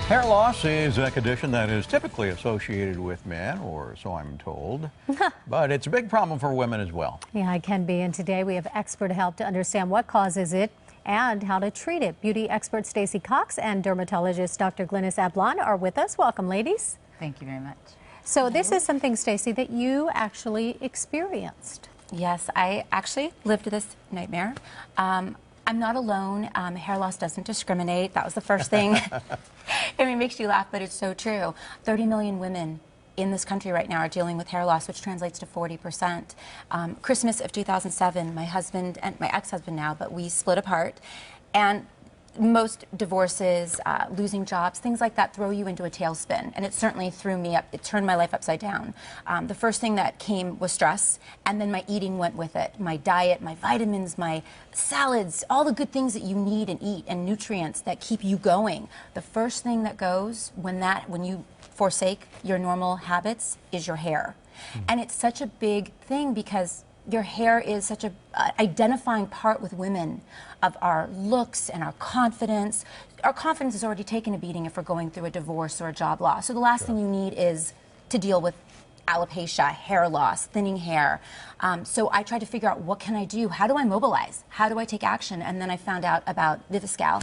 Hair loss is a condition that is typically associated with men, or so I'm told, but it's a big problem for women as well. Yeah, it can be, and today we have expert help to understand what causes it and how to treat it. Beauty expert Stacey Cox and dermatologist Dr. Glynis Ablon are with us. Welcome, ladies. Thank you very much. So this is something, Stacey, that you actually experienced. Yes, I actually lived this nightmare. I'm not alone. Hair loss doesn't discriminate. That was the first thing. It makes you laugh, but it's so true. 30 million women in this country right now are dealing with hair loss, which translates to 40%. Christmas of 2007, my husband and my ex-husband now, but we split apart. And most divorces, losing jobs, things like that throw you into a tailspin. And it certainly threw me up. It turned my life upside down. The first thing that came was stress, and then my eating went with it. My diet, my vitamins, my salads, all the good things that you need and eat, and nutrients that keep you going. The first thing that goes when you forsake your normal habits is your hair. And it's such a big thing because your hair is such a identifying part with women of our looks and our confidence. Our confidence is already taken a beating if we're going through a divorce or a job loss. So the last thing you need is to deal with alopecia, hair loss, thinning hair. So I tried to figure out, what can I do? How do I mobilize? How do I take action? And then I found out about Viviscal.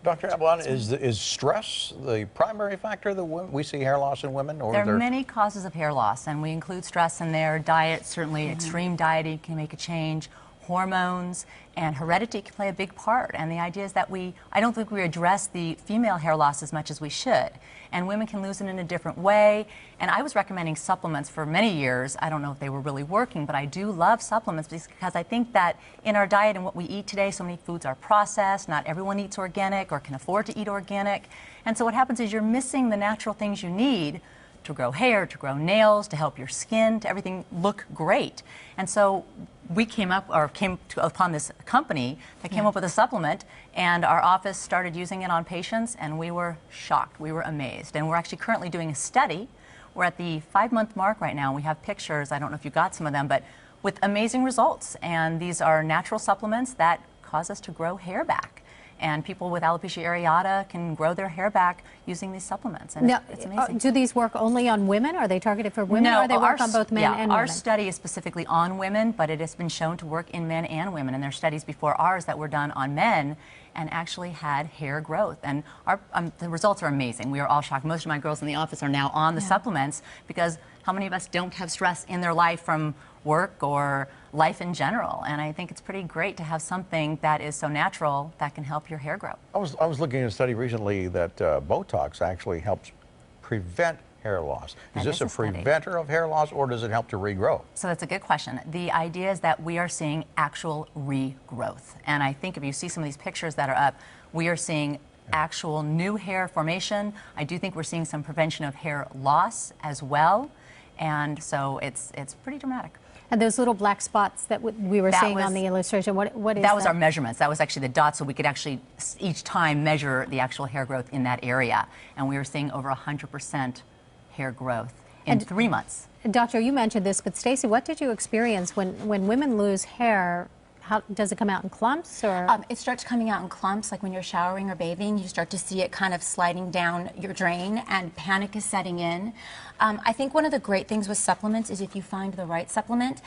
Dr. Ablon, is stress the primary factor that we see hair loss in women? Or there are many causes of hair loss, and we include stress in there. Diet, certainly extreme dieting can make a change. Hormones and heredity can play a big part. And the idea is that I don't think we address the female hair loss as much as we should. And women can lose it in a different way. And I was recommending supplements for many years. I don't know if they were really working, but I do love supplements because I think that in our diet and what we eat today, so many foods are processed. Not everyone eats organic or can afford to eat organic. And so what happens is you're missing the natural things you need to grow hair, to grow nails, to help your skin, to everything look great. And so we came upon this company that came up with a supplement, and our office started using it on patients, and we were shocked. We were amazed. And we're actually currently doing a study. We're at the 5-month mark right now. We have pictures, I don't know if you got some of them, but with amazing results. And these are natural supplements that cause us to grow hair back. And people with alopecia areata can grow their hair back using these supplements. And now, it's amazing. Do these work only on women? Are they targeted for women, or they work on both men and women? Our study is specifically on women, but it has been shown to work in men and women. And there are studies before ours that were done on men and actually had hair growth. And the results are amazing. We are all shocked. Most of my girls in the office are now on the supplements, because how many of us don't have stress in their life from work or life in general? And I think it's pretty great to have something that is so natural that can help your hair grow. I was looking at a study recently that Botox actually helps prevent hair loss. Is this a preventer of hair loss, or does it help to regrow? So that's a good question. The idea is that we are seeing actual regrowth. And I think if you see some of these pictures that are up, we are seeing actual new hair formation. I do think we're seeing some prevention of hair loss as well. And so it's pretty dramatic. And those little black spots that we were seeing on the illustration, what is that? That was our measurements. That was actually the dots, so we could actually each time measure the actual hair growth in that area. And we were seeing over 100% hair growth in 3 months. Doctor, you mentioned this, but Stacey, what did you experience when women lose hair? How, does it come out in clumps, or? It starts coming out in clumps, like when you're showering or bathing. You start to see it kind of sliding down your drain, and panic is setting in. I think one of the great things with supplements is if you find the right supplement,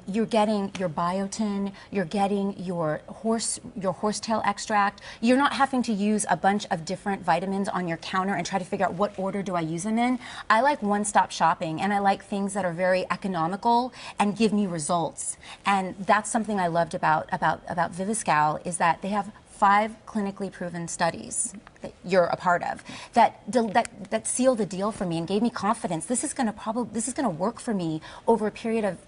you're getting your biotin, you're getting your horsetail extract. You're not having to use a bunch of different vitamins on your counter and try to figure out what order do I use them in. I like one-stop shopping, and I like things that are very economical and give me results. And that's something I loved about Viviscal, is that they have 5 clinically proven studies that you're a part of that sealed the deal for me and gave me confidence. This is going to work for me over a period of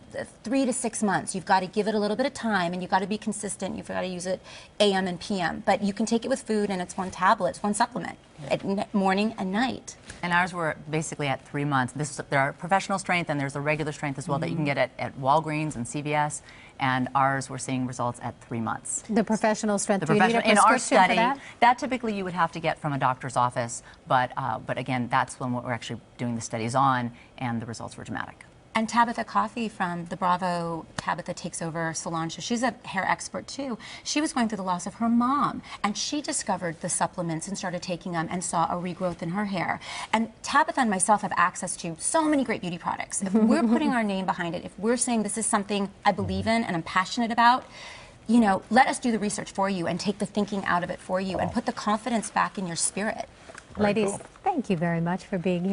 3 to 6 months. You've got to give it a little bit of time, and you've got to be consistent. You've got to use it AM and PM, but you can take it with food, and it's one tablet, it's one supplement at morning and night. And ours were basically at 3 months. There are professional strength, and there's a regular strength as well that you can get at Walgreens and CBS. And ours, we're seeing results at 3 months. The professional strength. Do you need a prescription in our study, that typically you would have to get from a doctor's office, but again, that's when we're actually doing the studies on, and the results were dramatic. And Tabitha Coffey from the Bravo Tabitha Takes Over salon show, she's a hair expert too. She was going through the loss of her mom, and she discovered the supplements and started taking them and saw a regrowth in her hair. And Tabitha and myself have access to so many great beauty products. If we're putting our name behind it, if we're saying this is something I believe in and I'm passionate about, you know, let us do the research for you and take the thinking out of it for you and put the confidence back in your spirit. Ladies, cool. thank you very much for being here.